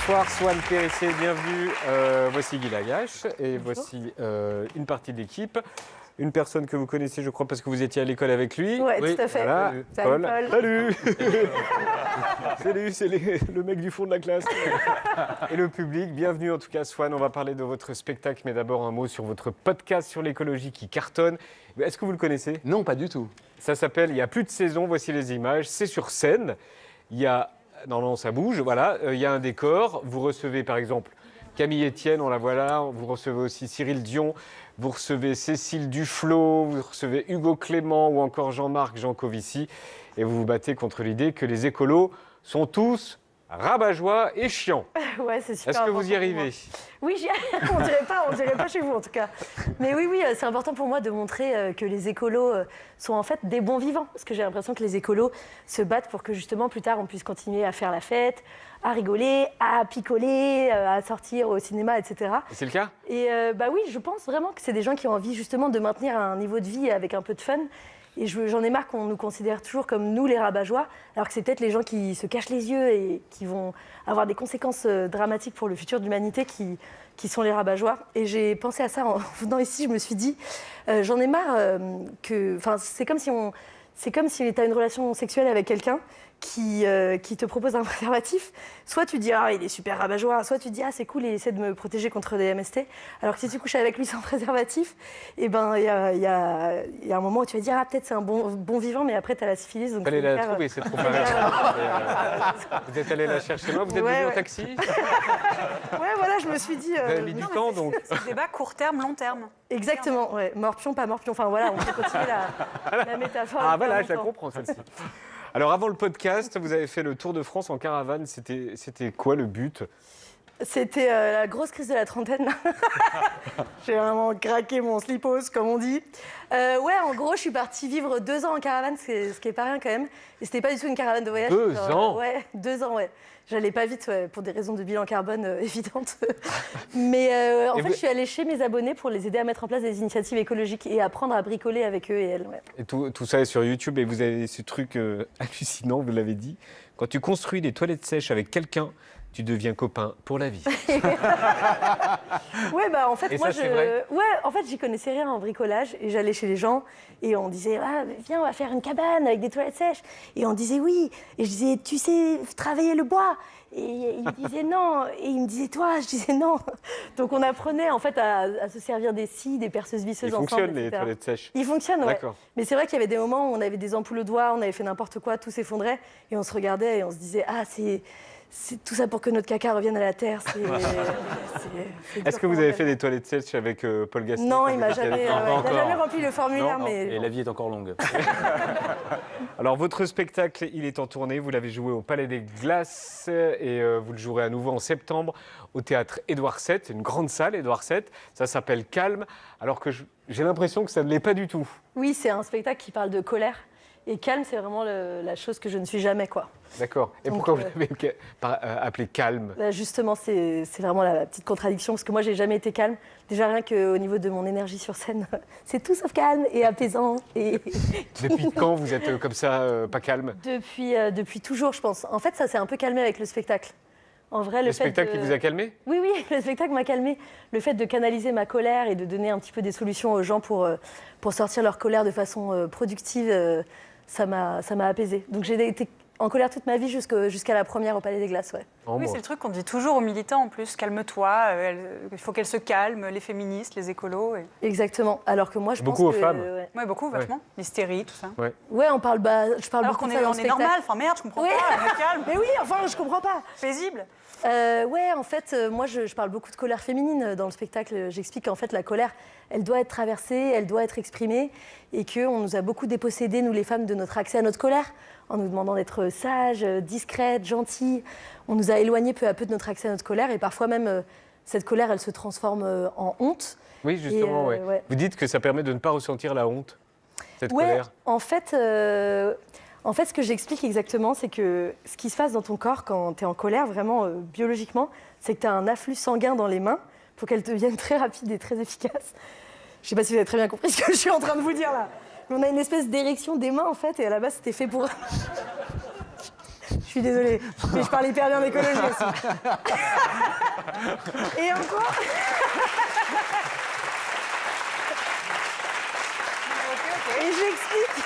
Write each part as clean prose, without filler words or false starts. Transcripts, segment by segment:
Bonsoir Swan Périssé, bienvenue. Voici Guy Lagache et voici une partie de l'équipe. Une personne que vous connaissez, je crois, parce que vous étiez à l'école avec lui. Oui, tout à fait. Voilà. Salut, Paul. Salut. Salut, c'est le mec du fond de la classe. Et le public, bienvenue en tout cas Swan. On va parler de votre spectacle, mais d'abord un mot sur votre podcast sur l'écologie qui cartonne. Est-ce que vous le connaissez? Non, pas du tout. Ça s'appelle « Il n'y a plus de saison », voici les images. C'est sur scène. Il y a... Non, ça bouge, voilà. Il y a un décor. Vous recevez par exemple Camille Etienne, on la voit là. Vous recevez aussi Cyril Dion. Vous recevez Cécile Duflot. Vous recevez Hugo Clément ou encore Jean-Marc Jancovici. Et vous vous battez contre l'idée que les écolos sont tous rabat-joie et chiants. Ouais, c'est super. Est-ce que vous y arrivez? Oui, on dirait pas chez vous en tout cas. Mais oui, c'est important pour moi de montrer que les écolos sont en fait des bons vivants. Parce que j'ai l'impression que les écolos se battent pour que justement plus tard on puisse continuer à faire la fête, à rigoler, à picoler, à sortir au cinéma, etc. Et c'est le cas? Et oui, je pense vraiment que c'est des gens qui ont envie justement de maintenir un niveau de vie avec un peu de fun. Et j'en ai marre qu'on nous considère toujours comme nous les rabat-joie, alors que c'est peut-être les gens qui se cachent les yeux et qui vont avoir des conséquences dramatiques pour le futur de l'humanité qui sont les rabat-joie. Et j'ai pensé à ça en venant ici, je me suis dit, j'en ai marre que... Enfin, c'est comme si tu as une relation sexuelle avec quelqu'un qui te propose un préservatif. Soit tu dis « Ah, il est super rabat-joie », soit tu dis « Ah, c'est cool, il essaie de me protéger contre des MST ». Alors que si tu couches avec lui sans préservatif, eh ben, il y a un moment où tu vas dire « Ah, peut-être c'est un bon vivant » mais après, tu as la syphilis. Vous allez la trouver, cette comparaison. Vous êtes allé la chercher loin, vous êtes venu en taxi? Ouais, voilà, je me suis dit... Vous avez mis du temps, donc. C'est le débat court terme, long terme. Exactement, ouais. Morpion, pas morpion. Enfin, voilà, on peut continuer la métaphore. Ah, voilà, je la comprends, celle-ci. Alors, avant le podcast, vous avez fait le Tour de France en caravane. C'était quoi le but? C'était la grosse crise de la trentaine. J'ai vraiment craqué mon slipos, comme on dit. Ouais, en gros, je suis partie vivre 2 ans en caravane, ce qui est pas rien quand même. Et c'était pas du tout une caravane de voyage. 2 ans? Ouais, 2 ans, ouais. J'allais pas vite, ouais, pour des raisons de bilan carbone évidentes. Mais en fait, je suis allée chez mes abonnés pour les aider à mettre en place des initiatives écologiques et apprendre à bricoler avec eux et elles. Ouais. Et tout ça est sur YouTube et vous avez ce truc hallucinant, vous l'avez dit. Quand tu construis des toilettes sèches avec quelqu'un, tu deviens copain pour la vie. Ouais, bah en fait, et moi, ça, c'est vrai? ouais, en fait, j'y connaissais rien en bricolage et j'allais chez les gens et on disait ah, viens, on va faire une cabane avec des toilettes sèches. Et on disait oui. Et je disais tu sais travailler le bois. Et il me disait non. Et il me disait toi. Je disais non. Donc on apprenait en fait à se servir des scies, des perceuses visseuses ensemble. Ils fonctionnent les toilettes sèches? Ils fonctionnent, ouais. D'accord. Mais c'est vrai qu'il y avait des moments où on avait des ampoules au doigt, on avait fait n'importe quoi, tout s'effondrait et on se regardait et on se disait ah c'est tout ça pour que notre caca revienne à la terre. Est-ce que vous avez fait des toilettes sèches avec Paul Gasset? Non, il m'a jamais rempli le formulaire. Non, mais... Et la vie est encore longue. Alors, votre spectacle, il est en tournée. Vous l'avez joué au Palais des Glaces et vous le jouerez à nouveau en septembre au théâtre Édouard VII, une grande salle, Édouard VII. Ça s'appelle Calme, alors que j'ai l'impression que ça ne l'est pas du tout. Oui, c'est un spectacle qui parle de colère. Et calme, c'est vraiment la chose que je ne suis jamais, quoi. D'accord. Et donc, pourquoi vous l'avez appelé calme? Justement, c'est vraiment la petite contradiction, parce que moi, j'ai jamais été calme. Déjà, rien qu'au niveau de mon énergie sur scène, c'est tout sauf calme et apaisant. Et... Depuis quand vous êtes comme ça, pas calme? Depuis toujours, je pense. En fait, ça s'est un peu calmé avec le spectacle. En vrai, le spectacle qui vous a calmé? Oui, le spectacle m'a calmé. Le fait de canaliser ma colère et de donner un petit peu des solutions aux gens pour sortir leur colère de façon productive, ça m'a apaisée. Donc j'ai été en colère toute ma vie jusqu'à la première au Palais des Glaces. Ouais. Oui, c'est le truc qu'on dit toujours aux militants en plus. Calme-toi, il faut qu'elles se calment, les féministes, les écolos. Et... Exactement. Alors que moi, je pense beaucoup aux que... femmes. Ouais, beaucoup, vachement. L'hystérie, tout ça. Ouais, on parle... je parle alors beaucoup qu'on de ça dans le est spectacle. normal. Enfin merde, je comprends pas. Elle me calme. Mais oui, enfin, je comprends pas. Paisible. Ouais, en fait, moi, je parle beaucoup de colère féminine dans le spectacle. J'explique qu'en fait, la colère, elle doit être traversée, elle doit être exprimée, et qu'on nous a beaucoup dépossédés, nous les femmes, de notre accès à notre colère, en nous demandant d'être sages, discrètes, gentilles. On nous a éloignés peu à peu de notre accès à notre colère, et parfois même, cette colère, elle se transforme en honte. Oui, justement, ouais. Vous dites que ça permet de ne pas ressentir la honte, cette colère. En fait, ce que j'explique exactement, c'est que ce qui se passe dans ton corps quand tu es en colère, vraiment biologiquement, c'est que tu as un afflux sanguin dans les mains pour qu'elles deviennent très rapides et très efficaces. Je ne sais pas si vous avez très bien compris ce que je suis en train de vous dire là. Mais on a une espèce d'érection des mains en fait, et à la base, c'était fait pour... Je suis désolée. Mais je parle hyper bien d'écologie aussi. Et encore... Et j'explique.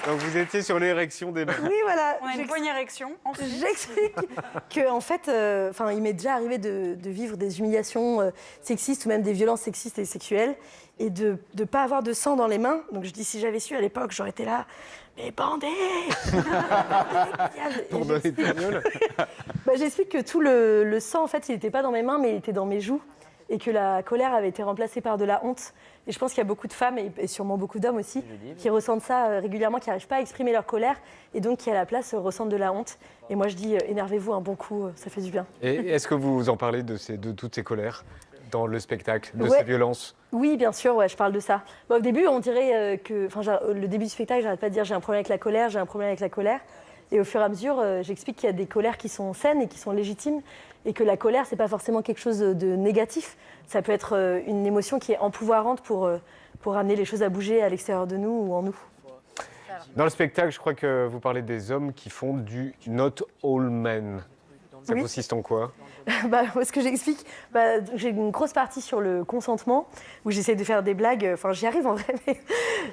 Donc vous étiez sur l'érection des mains. Oui, voilà. On a une poignée érection. Ensuite. J'explique qu'en fait, il m'est déjà arrivé de vivre des humiliations sexistes ou même des violences sexistes et sexuelles et de ne pas avoir de sang dans les mains. Donc je dis, si j'avais su à l'époque, j'aurais été là, mais bandez. Pour donner des pignoles. J'explique que tout le sang, en fait, il n'était pas dans mes mains, mais il était dans mes joues. Et que la colère avait été remplacée par de la honte. Et je pense qu'il y a beaucoup de femmes, et sûrement beaucoup d'hommes aussi, qui ressentent ça régulièrement, qui n'arrivent pas à exprimer leur colère, et donc qui, à la place, ressentent de la honte. Et moi, je dis, énervez-vous un bon coup, ça fait du bien. Et est-ce que vous en parlez de toutes ces colères dans le spectacle, de Ouais. ces violences? Oui, bien sûr, ouais, je parle de ça. Au début, on dirait le début du spectacle, j'arrête pas de dire j'ai un problème avec la colère, j'ai un problème avec la colère. Et au fur et à mesure, j'explique qu'il y a des colères qui sont saines et qui sont légitimes, et que la colère, c'est pas forcément quelque chose de négatif. Ça peut être une émotion qui est empouvoirante pour amener les choses à bouger à l'extérieur de nous ou en nous. Dans le spectacle, je crois que vous parlez des hommes qui font du not all men. Ça Oui. consiste en quoi? Ce que j'explique, j'ai une grosse partie sur le consentement, où j'essaie de faire des blagues, enfin j'y arrive en vrai, mais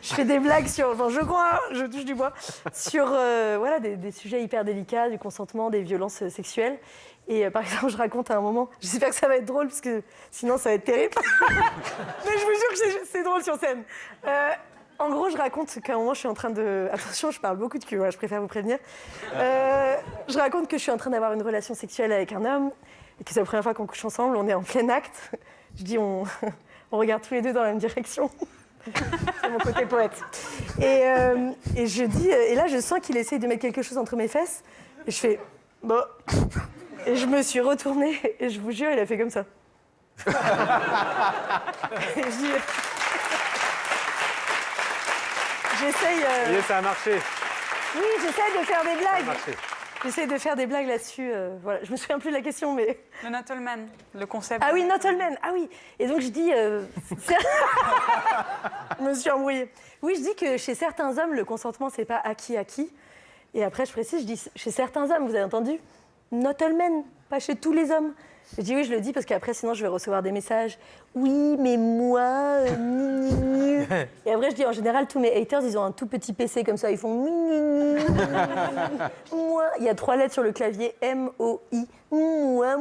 je fais des blagues sur, je crois, je touche du bois, sur des sujets hyper délicats, du consentement, des violences sexuelles. Et par exemple, je raconte à un moment, j'espère que ça va être drôle, parce que sinon ça va être terrible, mais je vous jure que c'est drôle sur scène. En gros, je raconte qu'à un moment, je suis en train de... Attention, je parle beaucoup de cul, je préfère vous prévenir. Je raconte que je suis en train d'avoir une relation sexuelle avec un homme et que c'est la première fois qu'on couche ensemble, on est en plein acte. Je dis, on regarde tous les deux dans la même direction. C'est mon côté poète. Et je dis... Et là, je sens qu'il essaye de mettre quelque chose entre mes fesses. Et je fais... Bon... Et je me suis retournée et je vous jure, il a fait comme ça. Et je dis... J'essaye... Et ça a marché. Oui, j'essaye de faire des Ça a blagues. marché. J'essaye de faire des blagues là-dessus. Voilà. Je me souviens plus de la question, mais... Le Nottleman, le concept. Ah oui, not all men. Ah oui. Et donc je dis... Je me suis embrouillée. Oui, je dis que chez certains hommes, le consentement, c'est pas acquis. Et après, je précise, je dis chez certains hommes, vous avez entendu? Not all men, pas chez tous les hommes. Je dis oui, je le dis parce qu'après, sinon, je vais recevoir des messages. Oui, mais moi... Et après, je dis en général, tous mes haters, ils ont un tout petit PC comme ça. Ils font... Moi. Il y a 3 lettres sur le clavier. M-O-I. Moi.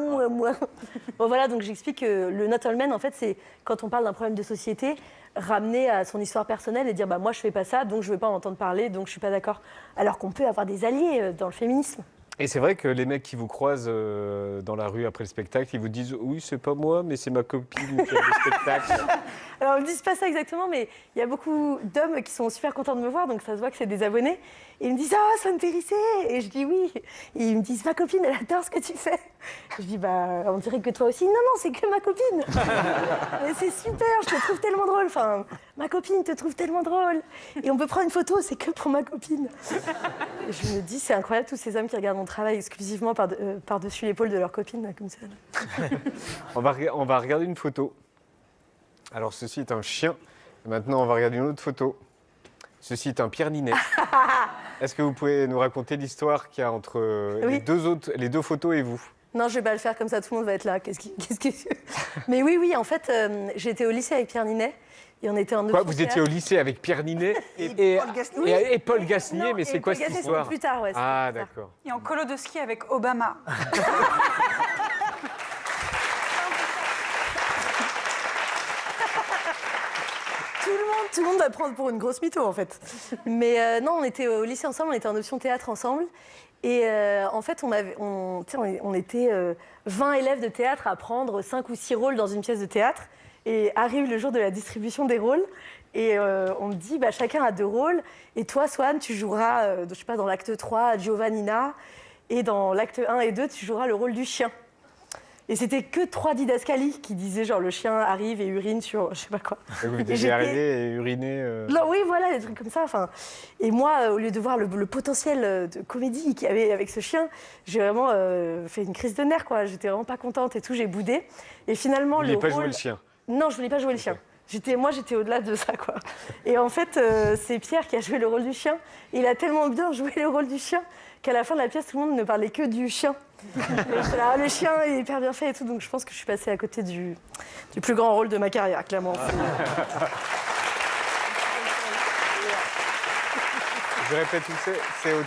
Bon, voilà, donc j'explique que le not all men, en fait, c'est quand on parle d'un problème de société, ramener à son histoire personnelle et dire moi, je fais pas ça, donc je veux pas en entendre parler, donc je suis pas d'accord. Alors qu'on peut avoir des alliés dans le féminisme. Et c'est vrai que les mecs qui vous croisent dans la rue après le spectacle, ils vous disent oui, c'est pas moi, mais c'est ma copine qui a le spectacle. Alors, ils ne disent pas ça exactement, mais il y a beaucoup d'hommes qui sont super contents de me voir, donc ça se voit que c'est des abonnés. Et ils me disent « Ah, ça me fait risser !» Et je dis « Oui !» Et ils me disent « Ma copine, elle adore ce que tu fais !» Je dis « On dirait que toi aussi. » « Non, c'est que ma copine !» Mais c'est super, je te trouve tellement drôle. Enfin, ma copine te trouve tellement drôle. Et on peut prendre une photo, c'est que pour ma copine. Et je me dis, c'est incroyable, tous ces hommes qui regardent mon travail exclusivement par-dessus l'épaule de leur copine, comme ça. On va regarder une photo. Alors, ceci est un chien. Maintenant, on va regarder une autre photo. Ceci est un Pierre Ninet. Est-ce que vous pouvez nous raconter l'histoire qu'il y a entre Oui. les deux photos et vous? Non, je vais pas le faire comme ça, tout le monde va être là. Mais oui, en fait, j'étais au lycée avec Pierre Ninet. Et on était en Quoi, vous étiez au lycée avec Pierre Ninet et Paul Gasnier, Non, mais c'est et quoi Paul cette Gasnier, histoire? c'était plus tard, ouais. Ah, c'était plus tard. d'accord. Et en colo de ski avec Obama. Tout le monde va prendre pour une grosse mytho, en fait. Mais non, on était au lycée ensemble, on était en option théâtre ensemble. Et en fait, on était 20 élèves de théâtre à prendre 5 ou 6 rôles dans une pièce de théâtre. Et arrive le jour de la distribution des rôles. Et on me dit, chacun a 2 rôles. Et toi, Swan, tu joueras, je sais pas, dans l'acte 3, Giovannina. Et dans l'acte 1 et 2, tu joueras le rôle du chien. Et c'était que 3 didascalies qui disaient, genre, le chien arrive et urine sur je sais pas quoi. Et vous Et deviez j'étais- arriver et uriner. Non, oui, voilà, des trucs comme ça. Enfin, et moi, au lieu de voir le potentiel de comédie qu'il y avait avec ce chien, j'ai vraiment fait une crise de nerfs, quoi. J'étais vraiment pas contente et tout, j'ai boudé. Et finalement, Vous le vouliez pas rôle... jouer le chien. Non, je voulais pas jouer le chien. Moi, j'étais au-delà de ça, quoi. Et en fait, c'est Pierre qui a joué le rôle du chien. Et il a tellement bien joué le rôle du chien qu'à la fin de la pièce, tout le monde ne parlait que du chien. Et j'étais là, le chien est hyper bien fait et tout. Donc, je pense que je suis passée à côté du plus grand rôle de ma carrière, clairement. Je répète où c'est au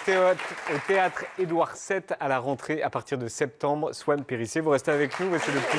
théâtre Édouard VII à la rentrée à partir de septembre. Swan Périssé, vous restez avec nous, voici le petit